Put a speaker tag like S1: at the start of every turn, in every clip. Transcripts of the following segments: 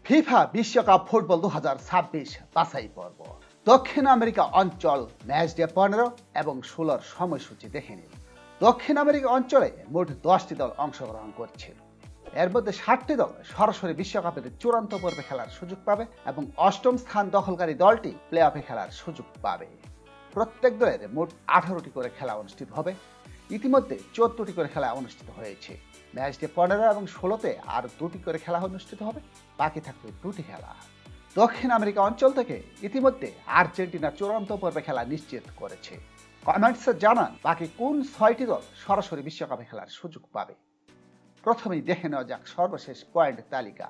S1: FIFA বিশ্বকাপ football 2026 বাছাই পর্ব। দক্ষিণ আমেরিকা অঞ্চল ম্যাচ ডে 15 এবং 16 সময়সূচি দেখে নিন। দক্ষিণ আমেরিকা অঞ্চলে মোট 10টি দল অংশগ্রহণ করছে। এর মধ্যে 7টি দল সরাসরি বিশ্বকাপের চূড়ান্ত পর্বে খেলার সুযোগ পাবে এবং 8ম স্থান দখলকারী দলটি প্লে অফে খেলার সুযোগ পাবে। প্রত্যেক দলের মোট 18টি করে খেলা অনুষ্ঠিত হবে। ইতিমধ্যে 14টি করে খেলা অনুষ্ঠিত হয়েছে। ম্যাচ ডে 15 এবং 16তে আর 2টি করে খেলা অনুষ্ঠিত হবে, বাকি থাকবে 2টি খেলা। দক্ষিণ আমেরিকা অঞ্চল থেকে ইতিমধ্যে আর্জেন্টিনা চূড়ান্ত পর্বে খেলা নিশ্চিত করেছে। কমেন্টসে জানান বাকি কোন 6টি দল সরাসরি বিশ্বকাপে খেলার সুযোগ পাবে। প্রথমেই দেখে নেওয়া যাক সর্বশেষ পয়েন্ট তালিকা।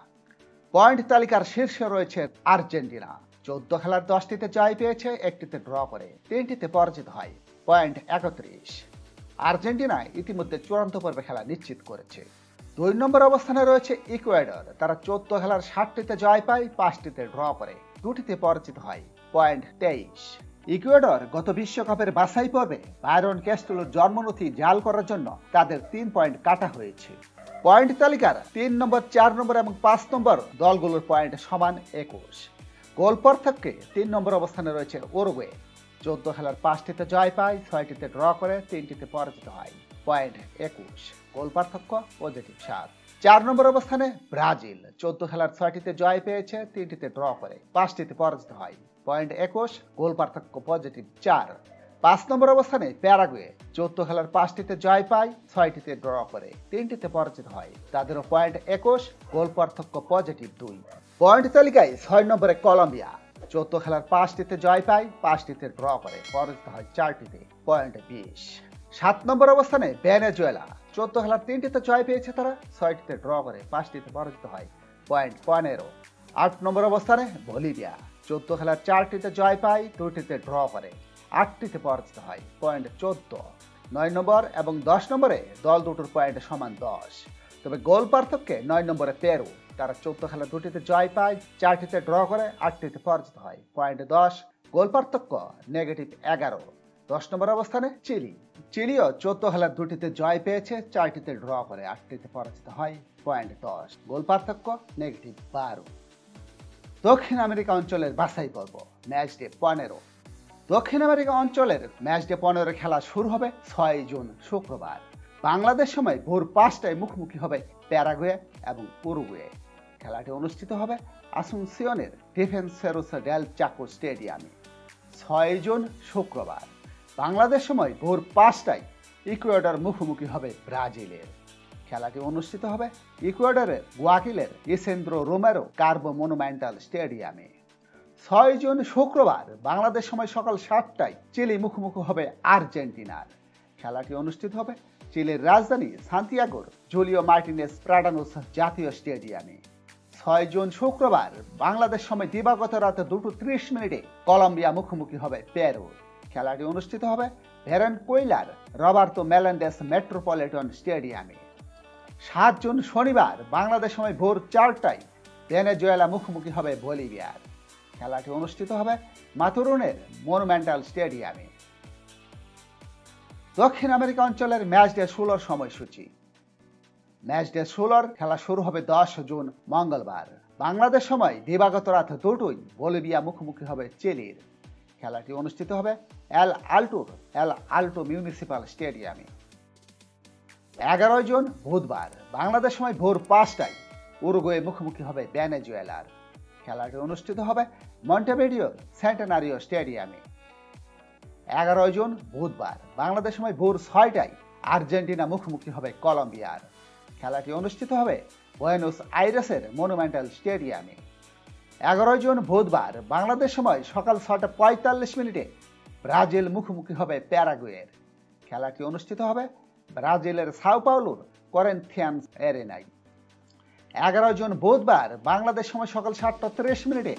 S1: পয়েন্ট তালিকার শীর্ষে রয়েছে আর্জেন্টিনা। 14 খেলার 10টিতে জয় পেয়েছে, 1টিতে ড্র করে 3টিতে পরাজিত হয়, পয়েন্ট 31। আর্জেন্টিনা ইতিমধ্যে চূড়ান্ত পর্বে খেলা নিশ্চিত করেছে। 2 নম্বর অবস্থানে রয়েছে ইকুয়েডর। তারা 14 খেলার 60টিতে জয় পায়, 5টিতে ড্র করে 2টিতে পরাজিত হয়, পয়েন্ট 23। ইকুয়েডর গত বিশ্বকাপের বাছাই পর্বে বাইরন ক্যাস্টেলোর জন্মনথি জাল করার জন্য তাদের 3 পয়েন্ট কাটা হয়েছে। পয়েন্ট তালিকার 3 নম্বর, 4 নম্বর এবং 5 নম্বর দলগুলোর পয়েন্ট সমান 21। গোল পার্থক্যে 3 নম্বর অবস্থানে রয়েছে উরুগুয়ে। 14 খেলার 5টিতে জয় পায়, 6টিতে ড্র করে 3টিতে পরাজিত হয়, পয়েন্ট 21। গোল পার্থক্য পজিটিভ 7। 4 নম্বর অবস্থানে ব্রাজিল। 14 খেলার 6টিতে জয় পেয়েছে, 3টিতে ড্র করে 5টিতে পরাজিত হয়, পয়েন্ট 21। গোল পার্থক্য পজিটিভ 4। 5 নম্বর অবস্থানে প্যারাগুয়ে। 14 খেলার 5টিতে জয় পায়, 6টিতে ড্র করে 3টিতে পরাজিত হয়, তাদেরও পয়েন্ট 21। গোল পার্থক্য পজিটিভ 2। পয়েন্ট তালিকায় 6 নম্বরে কলম্বিয়া। 14 খেলার 5টিতে জয় পায়, 5টিতে ড্র করে পরাজিত হয় 4টিতে, পয়েন্ট 20। 7 নম্বর অবস্থানে ভেনেজুয়েলা। 14 খেলার 3টিতে জয় পেয়েছে তারা, 6টিতে ড্র করে 5টিতে পরাজিত হয়, পয়েন্ট 15। 8 নম্বর অবস্থানে বলিভিয়া। 14 খেলার 4টিতে জয় পায়, 2টিতে ড্র করে 8টিতে পরাজিত হয়, পয়েন্ট 14। 9 নম্বর এবং 10 নম্বরে দল দুটোর পয়েন্ট সমান 10। তবে গোল পার্থক্যে 9 নম্বরে পেরু। তারা 14 খেলা 2টিতে জয় পায়, 4টিতে ড্র করে 8টিতে পরাজিত হয়, পয়েন্ট 10। গোল পার্থক্য নেগেটিভ 11। 10 নম্বর অবস্থানে চিলি। চিলিও 14 খেলার 2টিতে জয় পেয়েছে, 4টিতে ড্র করে 8টিতে পরাজিত হয়, পয়েন্ট 10। গোল পার্থক্য নেগেটিভ 12। দক্ষিণ আমেরিকা অঞ্চলের বাছাই পর্ব ম্যাচ ডে 15। দক্ষিণ আমেরিকা অঞ্চলের ম্যাচ ডে 15 খেলা শুরু হবে 6 জুন শুক্রবার। বাংলাদেশ সময় ভোর 5টায় মুখোমুখি হবে প্যারাগুয়ে এবং উরুগুয়ে। খেলাটি অনুষ্ঠিত হবে আসুনসিয়নের ডিফেন্সেরোসা ডেল চাকো স্টেডিয়ামে। 6 জুন শুক্রবার বাংলাদেশ সময় ভোর 5টায় ইকুয়েডর মুখোমুখি হবে ব্রাজিলের। খেলাটি অনুষ্ঠিত হবে ইকুয়েডরের গুয়াকিলের ইসেন্দ্রো রোমেরো কার্বো মনুমেন্টাল স্টেডিয়ামে। 6 জুন শুক্রবার বাংলাদেশ সময় সকাল 7টায় চিলি মুখোমুখি হবে আর্জেন্টিনার। খেলাটি অনুষ্ঠিত হবে চিলির রাজধানী সান্তিয়াগোর জুলিও মার্টিনেস প্রাডানোস জাতীয় স্টেডিয়ামে। 6 জুন শুক্রবার বাংলাদেশ সময় দিবাগত রাতে 2:30 কলম্বিয়া মুখোমুখি হবে পেরু। খেলাটি অনুষ্ঠিত হবে ভেরেনকুইলার রবার্তো মেলেন্ডেস মেট্রোপলিটন স্টেডিয়ামে। 7 জুন শনিবার বাংলাদেশ সময় ভোর 4টায় ভেনেজুয়েলা মুখোমুখি হবে বলিভিয়ার। খেলাটি অনুষ্ঠিত হবে মাতুরুনের মনুমেন্টাল স্টেডিয়ামে। দক্ষিণ আমেরিকা অঞ্চলের ম্যাচ ডে 16 সময়সূচি। ম্যাচ ডে 16 খেলা শুরু হবে 10 জুন মঙ্গলবার। বাংলাদেশ সময় দিবাগত রাত 2টায় বলিভিয়া মুখোমুখি হবে চিলির। খেলাটি অনুষ্ঠিত হবে এল আল্টো মিউনিসিপাল স্টেডিয়ামে। 11 জুন বুধবার বাংলাদেশ সময় ভোর 5টায় উরুগুয়ে মুখোমুখি হবে ভেনেজুয়েলার। খেলাটি অনুষ্ঠিত হবে মন্টেভিডিওর সেন্টেনারিও স্টেডিয়ামে। 11 জুন বুধবার বাংলাদেশ সময় ভোর 6টায় আর্জেন্টিনা মুখোমুখি হবে কলম্বিয়ার। খেলাটি অনুষ্ঠিত হবে বুয়েনোস আইরেসের মনুমেন্টাল স্টেডিয়ামে। 11 জুন বুধবার বাংলাদেশ সময় সকাল 6:45 ব্রাজিল মুখোমুখি হবে প্যারাগুয়ের। খেলাটি অনুষ্ঠিত হবে ব্রাজিলের সাও পাউলোর করেন্থিয়ান্স এরেনায়। 11 জুন বুধবার বাংলাদেশ সময় সকাল 7:30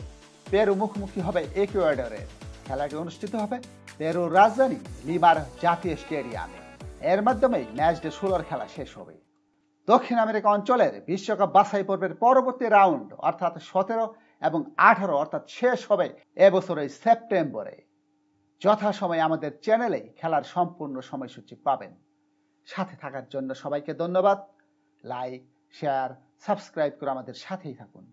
S1: পেরু মুখোমুখি হবে ইকুয়েডরের। খেলাটি অনুষ্ঠিত হবে পেরুর রাজধানী লিমার জাতীয় স্টেডিয়ামে। এর মাধ্যমেই ম্যাচ ডে 16 খেলা শেষ হবে। দক্ষিণ আমেরিকা অঞ্চলের বিশ্বকাপ বাছাই পর্বের পরবর্তী রাউন্ড অর্থাৎ 17 এবং 18 অর্থাৎ শেষ হবে এবছরের সেপ্টেম্বরে। যথাসময়ে আমাদের চ্যানেলেই খেলার সম্পূর্ণ সময়সূচি পাবেন। সাথে থাকার জন্য সবাইকে ধন্যবাদ। লাইক, শেয়ার, সাবস্ক্রাইব করে আমাদের সাথেই থাকুন।